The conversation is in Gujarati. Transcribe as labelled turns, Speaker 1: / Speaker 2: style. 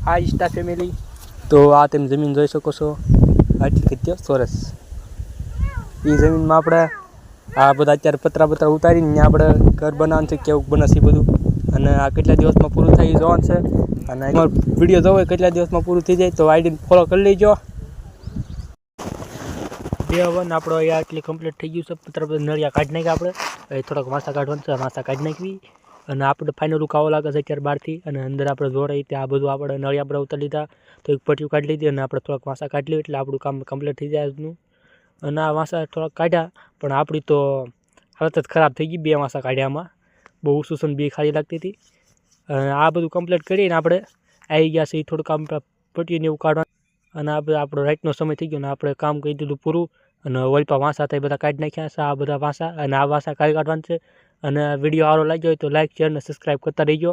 Speaker 1: આ ઇન્સ્ટા ફેમિલી તો આ તમે જમીન જોઈ શકો છો આટલી કેટલી સરસ એ જમીનમાં આપણે આ બધા અત્યારે પતરા ઉતારીને આપણે ઘર બનાવવાનું છે કેવું બનાવશે બધું અને આ કેટલા દિવસમાં પૂરું થઈ જવાનું છે અને વિડીયો જોવો કેટલા દિવસમાં પૂરું થઈ જાય તો આઈડીને ફોલો કરી લેજો 2 આપણો અહીંયા એટલી કમ્પ્લીટ થઈ ગયું છે પતરા નળિયા કાઢી નાખ્યા આપણે થોડાક વાસા કાઢવાનું છે વાસા કાઢી નાખવી અને આપણે ફાઇનલ કાવો લાગે છે અત્યારે બહારથી અને અંદર આપણે જોડાઈ ત્યાં આ બધું આપણે નળિયા આપણે ઉતારી લીધા તો એક પટ્ટીઓ કાઢી લીધી અને આપણે થોડાક વાસા કાઢી લઈએ એટલે આપણું કામ કમ્પ્લીટ થઈ જાય આજનું અને આ વાસા થોડાક કાઢ્યા પણ આપણી તો હાલત જ ખરાબ થઈ ગઈ 2 વાસા કાઢ્યામાં બહુ સૂસન બી ખાલી લાગતી હતી આ બધું કમ્પ્લીટ કરીને આપણે આવી ગયા છે એ થોડુંક કામ પટ્ટીને એવું કાઢવા અને આપણે આપણો રાઈટનો સમય થઈ ગયો ને આપણે કામ કરી દીધું પૂરું અને વલપા વાસા થાય બધા કાઢી નાખ્યા છે આ બધા વાસા અને આ વાસા કાઢી કાઢવાના છે અને વિડીયો સારો લાગ્યો હોય તો લાઈક શેર અને સબસ્ક્રાઈબ કરતા રહીજો.